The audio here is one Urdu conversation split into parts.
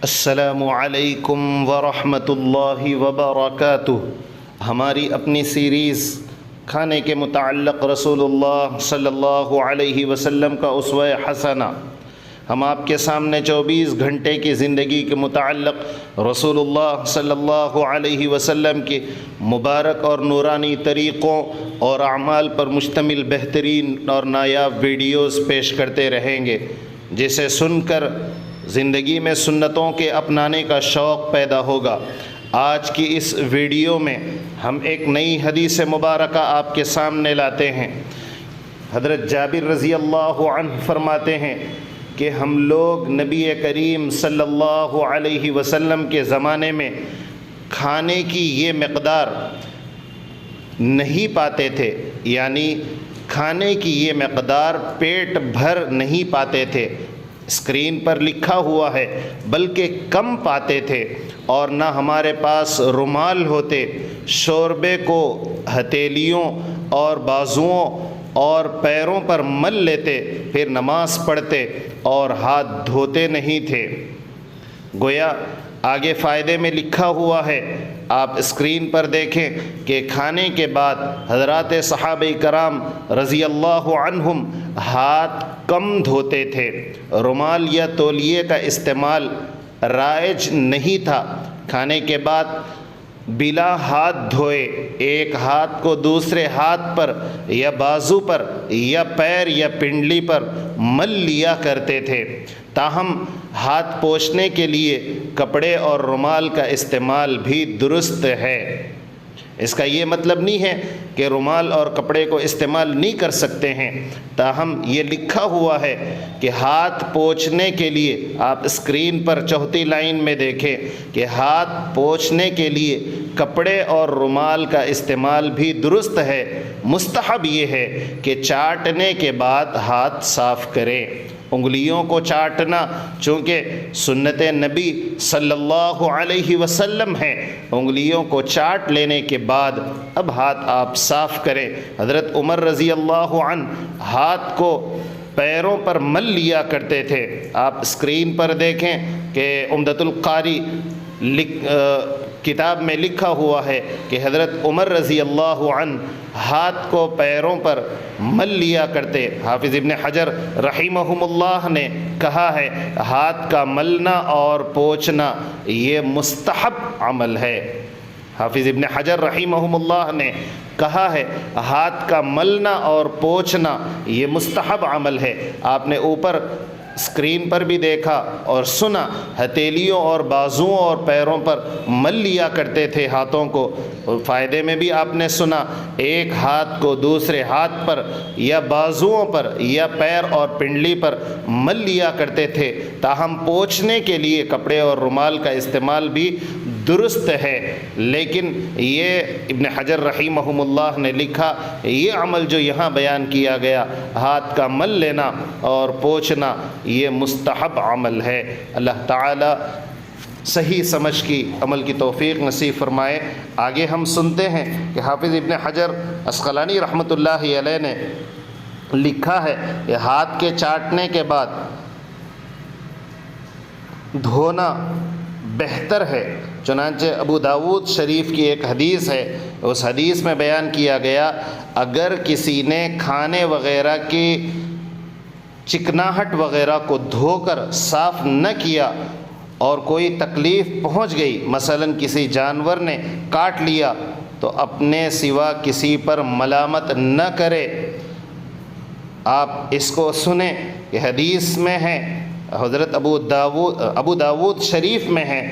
السلام علیکم ورحمۃ اللہ وبرکاتہ۔ ہماری اپنی سیریز کھانے کے متعلق رسول اللہ صلی اللہ علیہ وسلم کا اسوہ حسنہ، ہم آپ کے سامنے 24 گھنٹے کی زندگی کے متعلق رسول اللہ صلی اللہ علیہ وسلم کے مبارک اور نورانی طریقوں اور اعمال پر مشتمل بہترین اور نایاب ویڈیوز پیش کرتے رہیں گے، جسے سن کر زندگی میں سنتوں کے اپنانے کا شوق پیدا ہوگا۔ آج کی اس ویڈیو میں ہم ایک نئی حدیث مبارکہ آپ کے سامنے لاتے ہیں۔ حضرت جابر رضی اللہ عنہ فرماتے ہیں کہ ہم لوگ نبی کریم صلی اللہ علیہ وسلم کے زمانے میں کھانے کی یہ مقدار نہیں پاتے تھے، یعنی کھانے کی یہ مقدار پیٹ بھر نہیں پاتے تھے، اسکرین پر لکھا ہوا ہے، بلکہ کم پاتے تھے، اور نہ ہمارے پاس رومال ہوتے، شوربے کو ہتھیلیوں اور بازوؤں اور پیروں پر مل لیتے، پھر نماز پڑھتے اور ہاتھ دھوتے نہیں تھے۔ گویا آگے فائدے میں لکھا ہوا ہے، آپ اسکرین پر دیکھیں کہ کھانے کے بعد حضرات صحابہ کرام رضی اللہ عنہم ہاتھ کم دھوتے تھے، رومال یا تولیے کا استعمال رائج نہیں تھا۔ کھانے کے بعد بلا ہاتھ دھوئے ایک ہاتھ کو دوسرے ہاتھ پر یا بازو پر یا پیر یا پنڈلی پر مل لیا کرتے تھے۔ تاہم ہاتھ پوچھنے کے لیے کپڑے اور رومال کا استعمال بھی درست ہے۔ اس کا یہ مطلب نہیں ہے کہ رومال اور کپڑے کو استعمال نہیں کر سکتے ہیں، تاہم یہ لکھا ہوا ہے کہ ہاتھ پوچھنے کے لیے، آپ اسکرین پر چوتھی لائن میں دیکھیں کہ ہاتھ پوچھنے کے لیے کپڑے اور رومال کا استعمال بھی درست ہے۔ مستحب یہ ہے کہ چاٹنے کے بعد ہاتھ صاف کریں۔ انگلیوں کو چاٹنا چونکہ سنت نبی صلی اللہ علیہ وسلم ہے، انگلیوں کو چاٹ لینے کے بعد اب ہاتھ آپ صاف کریں۔ حضرت عمر رضی اللہ عنہ ہاتھ کو پیروں پر مل لیا کرتے تھے۔ آپ اسکرین پر دیکھیں کہ عمدۃ القاری کتاب میں لکھا ہوا ہے کہ حضرت عمر رضی اللہ عنہ ہاتھ کو پیروں پر مل لیا کرتے۔ حافظ ابن حجر رحمہم اللہ نے کہا ہے ہاتھ کا ملنا اور پوچھنا یہ مستحب عمل ہے۔ حافظ ابن حجر رحمہم اللہ نے کہا ہے ہاتھ کا ملنا اور پوچھنا یہ مستحب عمل ہے۔ آپ نے اوپر اسکرین پر بھی دیکھا اور سنا، ہتھیلیوں اور بازوؤں اور پیروں پر مل لیا کرتے تھے ہاتھوں کو۔ فائدے میں بھی آپ نے سنا، ایک ہاتھ کو دوسرے ہاتھ پر یا بازوؤں پر یا پیر اور پنڈلی پر مل لیا کرتے تھے۔ تاہم پوچھنے کے لیے کپڑے اور رومال کا استعمال بھی درست ہے، لیکن یہ ابن حجر رحمہم اللہ نے لکھا یہ عمل جو یہاں بیان کیا گیا، ہاتھ کا مل لینا اور پوچھنا، یہ مستحب عمل ہے۔ اللہ تعالی صحیح سمجھ کی عمل کی توفیق نصیب فرمائے۔ آگے ہم سنتے ہیں کہ حافظ ابن حجر عسقلانی رحمۃ اللہ علیہ نے لکھا ہے کہ ہاتھ کے چاٹنے کے بعد دھونا بہتر ہے۔ چنانچہ ابو داود شریف کی ایک حدیث ہے، اس حدیث میں بیان کیا گیا اگر کسی نے کھانے وغیرہ کی چکناہٹ وغیرہ کو دھو کر صاف نہ کیا اور کوئی تکلیف پہنچ گئی، مثلا کسی جانور نے کاٹ لیا، تو اپنے سوا کسی پر ملامت نہ کرے۔ آپ اس کو سنیں کہ حدیث میں ہے، حضرت ابو داود شریف میں ہے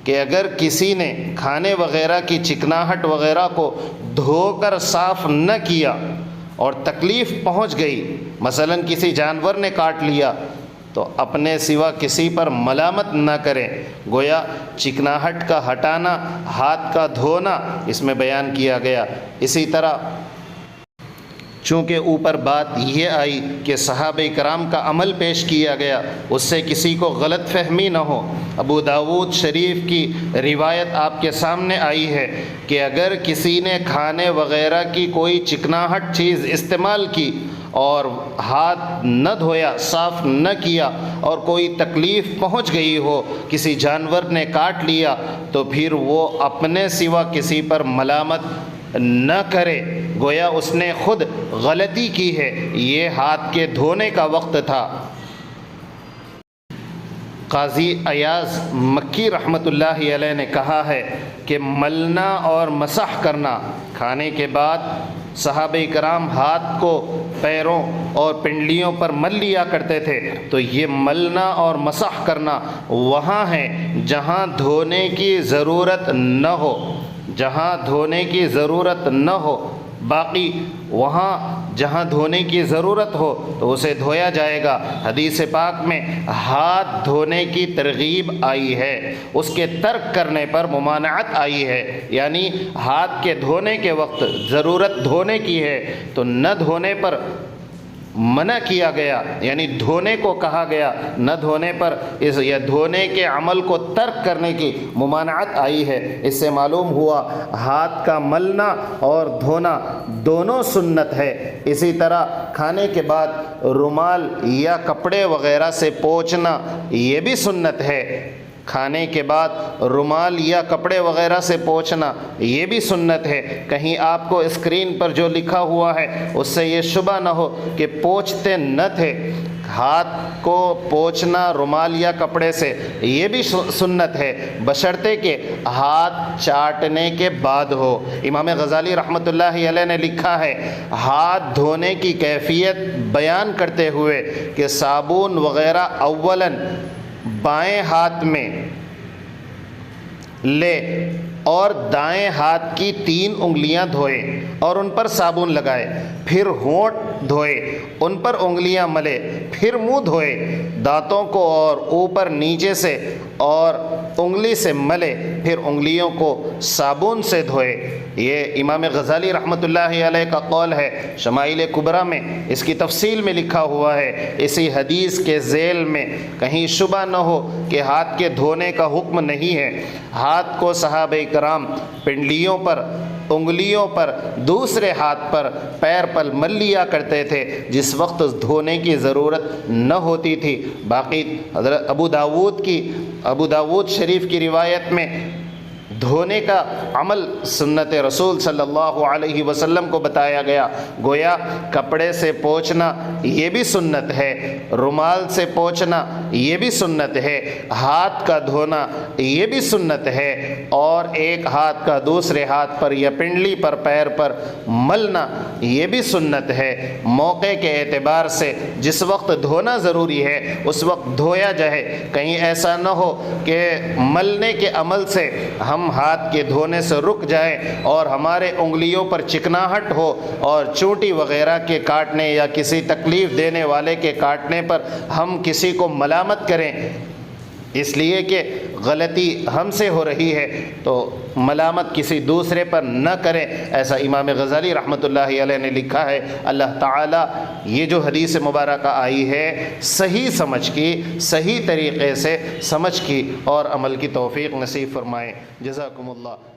کہ اگر کسی نے کھانے وغیرہ کی چکناہٹ وغیرہ کو دھو کر صاف نہ کیا اور تکلیف پہنچ گئی، مثلا کسی جانور نے کاٹ لیا، تو اپنے سوا کسی پر ملامت نہ کریں۔ گویا چکناہٹ کا ہٹانا، ہاتھ کا دھونا اس میں بیان کیا گیا۔ اسی طرح چونکہ اوپر بات یہ آئی کہ صحابہ کرام کا عمل پیش کیا گیا، اس سے کسی کو غلط فہمی نہ ہو، ابو داود شریف کی روایت آپ کے سامنے آئی ہے کہ اگر کسی نے کھانے وغیرہ کی کوئی چکناہٹ چیز استعمال کی اور ہاتھ نہ دھویا، صاف نہ کیا، اور کوئی تکلیف پہنچ گئی ہو، کسی جانور نے کاٹ لیا، تو پھر وہ اپنے سوا کسی پر ملامت نہ کرے، گویا اس نے خود غلطی کی ہے، یہ ہاتھ کے دھونے کا وقت تھا۔ قاضی ایاز مکی رحمۃ اللہ علیہ نے کہا ہے کہ ملنا اور مسح کرنا، کھانے کے بعد صحابہ کرام ہاتھ کو پیروں اور پنڈلیوں پر مل لیا کرتے تھے، تو یہ ملنا اور مسح کرنا وہاں ہے جہاں دھونے کی ضرورت نہ ہو، جہاں دھونے کی ضرورت نہ ہو۔ باقی وہاں جہاں دھونے کی ضرورت ہو تو اسے دھویا جائے گا۔ حدیث پاک میں ہاتھ دھونے کی ترغیب آئی ہے، اس کے ترک کرنے پر ممانعت آئی ہے، یعنی ہاتھ کے دھونے کے وقت ضرورت دھونے کی ہے تو نہ دھونے پر منع کیا گیا، یعنی دھونے کو کہا گیا، نہ دھونے پر یا دھونے کے عمل کو ترک کرنے کی ممانعت آئی ہے۔ اس سے معلوم ہوا ہاتھ کا ملنا اور دھونا دونوں سنت ہے۔ اسی طرح کھانے کے بعد رومال یا کپڑے وغیرہ سے پوچھنا یہ بھی سنت ہے، کھانے کے بعد رومال یا کپڑے وغیرہ سے پوچھنا یہ بھی سنت ہے۔ کہیں آپ کو اسکرین پر جو لکھا ہوا ہے اس سے یہ شبہ نہ ہو کہ پوچھتے نہ تھے، ہاتھ کو پوچھنا رومال یا کپڑے سے یہ بھی سنت ہے، بشرطے کہ ہاتھ چاٹنے کے بعد ہو۔ امام غزالی رحمۃ اللہ علیہ نے لکھا ہے ہاتھ دھونے کی کیفیت بیان کرتے ہوئے کہ صابن وغیرہ اولاً بائیں ہاتھ میں لے اور دائیں ہاتھ کی 3 انگلیاں دھوئے اور ان پر صابن لگائے، پھر ہونٹ دھوئے، ان پر انگلیاں ملے، پھر منہ دھوئے، دانتوں کو اور اوپر نیچے سے اور انگلی سے ملے، پھر انگلیوں کو صابن سے دھوئے۔ یہ امام غزالی رحمۃ اللہ علیہ کا قول ہے۔ شمائل کبریٰ میں اس کی تفصیل میں لکھا ہوا ہے۔ اسی حدیث کے ذیل میں کہیں شبہ نہ ہو کہ ہاتھ کے دھونے کا حکم نہیں ہے۔ ہاتھ کو صحابہ کرام پنڈلیوں پر، انگلیوں پر، دوسرے ہاتھ پر، پیر پر مل لیا کرتے تھے جس وقت دھونے کی ضرورت نہ ہوتی تھی۔ باقی حضرت ابو داود شریف کی روایت میں دھونے کا عمل سنت رسول صلی اللہ علیہ وسلم کو بتایا گیا، گویا کپڑے سے پوچھنا یہ بھی سنت ہے، رومال سے پوچھنا یہ بھی سنت ہے، ہاتھ کا دھونا یہ بھی سنت ہے، اور ایک ہاتھ کا دوسرے ہاتھ پر یا پنڈلی پر، پیر پر ملنا یہ بھی سنت ہے۔ موقع کے اعتبار سے جس وقت دھونا ضروری ہے اس وقت دھویا جائے، کہیں ایسا نہ ہو کہ ملنے کے عمل سے ہم ہاتھ کے دھونے سے رک جائیں اور ہمارے انگلیوں پر چکناہٹ ہو اور چونٹی وغیرہ کے کاٹنے یا کسی تکلیف دینے والے کے کاٹنے پر ہم کسی کو ملامت کریں، اس لیے کہ غلطی ہم سے ہو رہی ہے تو ملامت کسی دوسرے پر نہ کریں، ایسا امام غزالی رحمۃ اللہ علیہ نے لکھا ہے۔ اللہ تعالیٰ یہ جو حدیث مبارکہ آئی ہے صحیح سمجھ کی، صحیح طریقے سے سمجھ کی اور عمل کی توفیق نصیب فرمائے۔ جزاکم اللہ۔